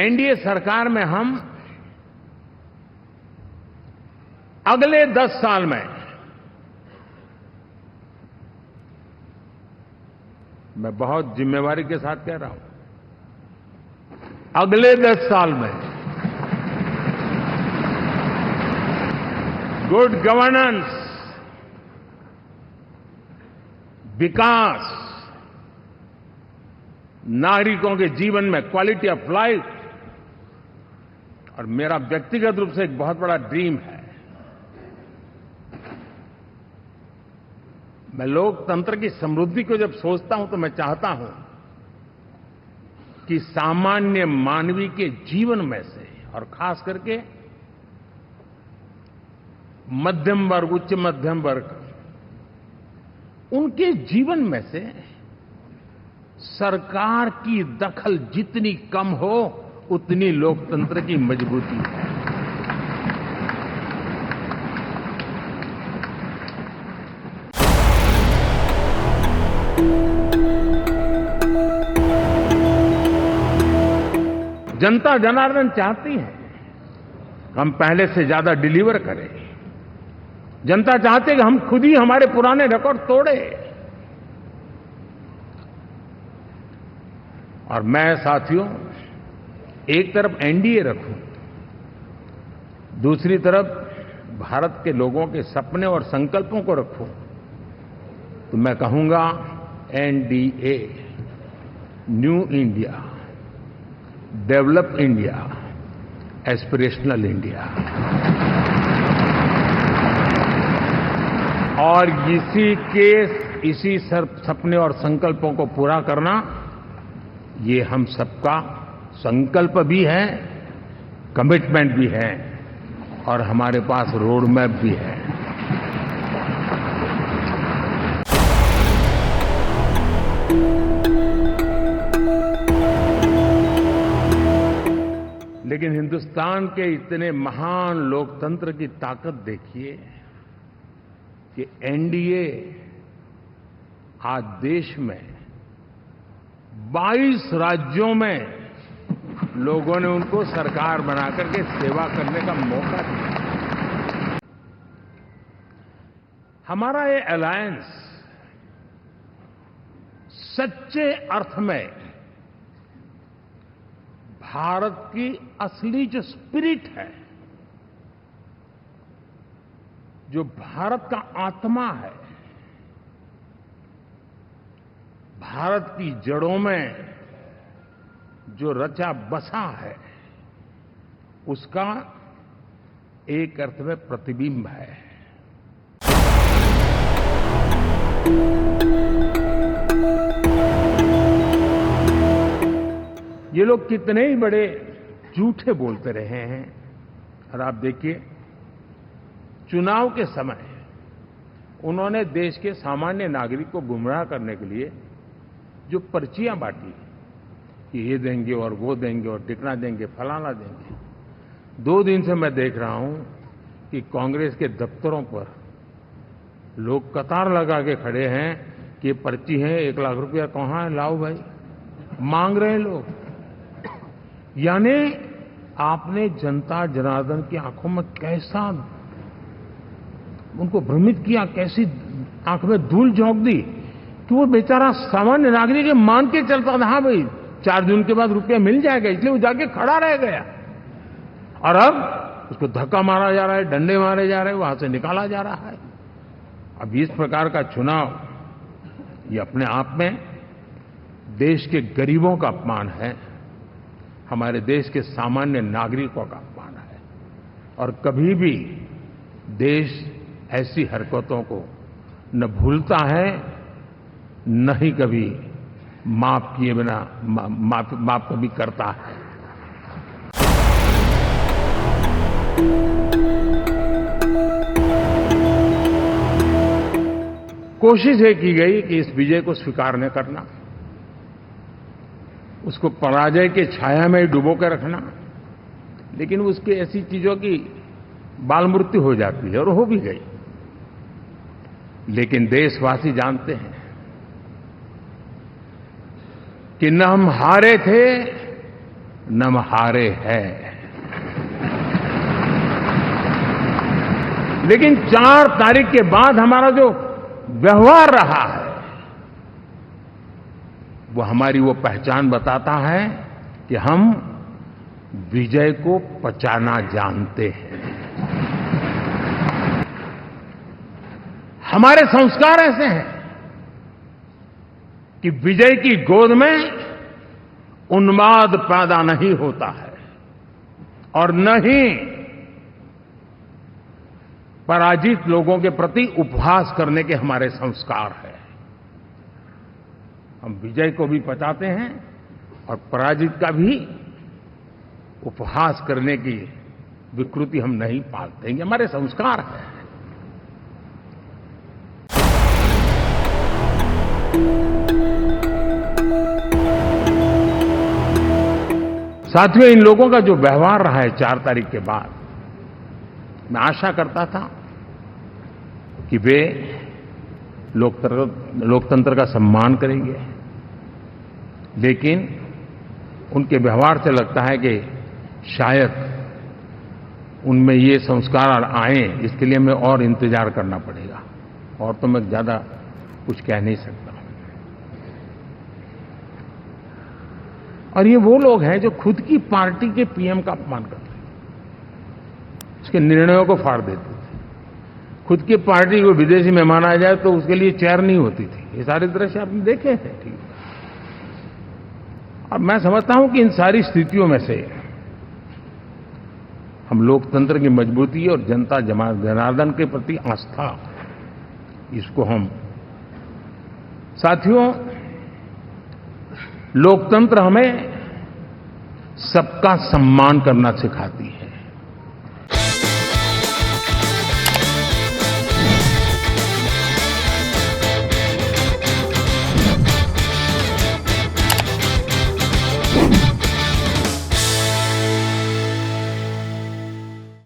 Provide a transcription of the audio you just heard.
NDA सरकार में हम अगले 10 साल में, मैं बहुत जिम्मेवारी के साथ कह रहा हूं, अगले 10 साल में गुड गवर्नेंस, विकास, नागरिकों के जीवन में क्वालिटी ऑफ लाइफ, और मेरा व्यक्तिगत रूप से एक बहुत बड़ा ड्रीम है, मैं लोकतंत्र की समृद्धि को जब सोचता हूं तो मैं चाहता हूं कि सामान्य मानवीय के जीवन में से, और खास करके मध्यम वर्ग, उच्च मध्यम वर्ग, उनके जीवन में से सरकार की दखल जितनी कम हो उतनी लोकतंत्र की मजबूती है। जनता जनार्दन चाहती है हम पहले से ज्यादा डिलीवर करें। जनता चाहती है कि हम खुद ही हमारे पुराने रिकॉर्ड तोड़े। और मैं साथियों, एक तरफ एनडीए रखूं, दूसरी तरफ भारत के लोगों के सपने और संकल्पों को रखूं, तो मैं कहूंगा NDA, new India, develop India, aspirational India. और इसी सपने और संकल्पों को पूरा करना, ये हम सबका संकल्प भी है, कमिटमेंट भी है, और हमारे पास रोड मैप भी है। लेकिन हिंदुस्तान के इतने महान लोकतंत्र की ताकत देखिए कि एनडीए आज देश में 22 राज्यों में लोगों ने उनको सरकार बनाकर के सेवा करने का मौका दिया। हमारा ये अलायंस सच्चे अर्थ में भारत की असली जो स्पिरिट है, जो भारत का आत्मा है, भारत की जड़ों में जो रचा बसा है, उसका एक अर्थ में प्रतिबिंब है। ये लोग कितने ही बड़े झूठे बोलते रहे हैं, और आप देखिए चुनाव के समय उन्होंने देश के सामान्य नागरिक को गुमराह करने के लिए जो पर्चियां बांटी कि ये देंगे और वो देंगे और टिकना देंगे, फलाना देंगे। 2 दिन से मैं देख रहा हूं कि कांग्रेस के दफ्तरों पर लोग कतार लगा के खड़े हैं कि ये पर्ची है, 1 लाख रुपया कहां है, लाओ भाई, मांग रहे हैं लोग। यानी आपने जनता जनार्दन की आंखों में कैसा उनको भ्रमित किया, कैसी आंख में धूल झोंक दी कि वो बेचारा सामान्य नागरिक मान के चलता था, हाँ भाई 4 जून के बाद रुपया मिल जाएगा, इसलिए वो जाके खड़ा रह गया। और अब उसको धक्का मारा जा रहा है, डंडे मारे जा रहे हैं, वहां से निकाला जा रहा है। अब इस प्रकार का चुनाव, ये अपने आप में देश के गरीबों का अपमान है, हमारे देश के सामान्य नागरिकों का अपमान है। और कभी भी देश ऐसी हरकतों को न भूलता है, न ही कभी माफ किए बिना माफ कभी करता है। कोशिश ये की गई कि इस विजय को स्वीकार न करना, उसको पराजय के छाया में डुबो कर रखना, लेकिन उसकी ऐसी चीजों की बाल मृत्यु हो जाती है, और हो भी गई। लेकिन देशवासी जानते हैं कि न हम हारे थे नमहारे है। लेकिन 4 तारीख के बाद हमारा जो व्यवहार रहा है वो हमारी वो पहचान बताता है कि हम विजय को पचाना जानते हैं। हमारे संस्कार ऐसे हैं कि विजय की गोद में उन्माद पैदा नहीं होता है और न ही पराजित लोगों के प्रति उपहास करने के हमारे संस्कार हैं। हम विजय को भी पचाते हैं और पराजित का भी उपहास करने की विकृति हम नहीं पालते हैं। ये हमारे संस्कार हैं। साथियों, इन लोगों का जो व्यवहार रहा है 4 तारीख के बाद, मैं आशा करता था कि वे लोकतंत्र का सम्मान करेंगे, लेकिन उनके व्यवहार से लगता है कि शायद उनमें ये संस्कार आए, इसके लिए हमें और इंतजार करना पड़ेगा। और तो मैं ज्यादा कुछ कह नहीं सकता। और ये वो लोग हैं जो खुद की पार्टी के पीएम का अपमान करते हैं, उसके निर्णयों को फाड़ देते थे। खुद की पार्टी को विदेशी मेहमान आ जाए तो उसके लिए चेयर नहीं होती थी। ये सारे दृश्य आपने देखे हैं। ठीक, और मैं समझता हूं कि इन सारी स्थितियों में से हम लोकतंत्र की मजबूती और जनता जनार्दन के प्रति आस्था, इसको हम साथियों, लोकतंत्र हमें सबका सम्मान करना सिखाती है।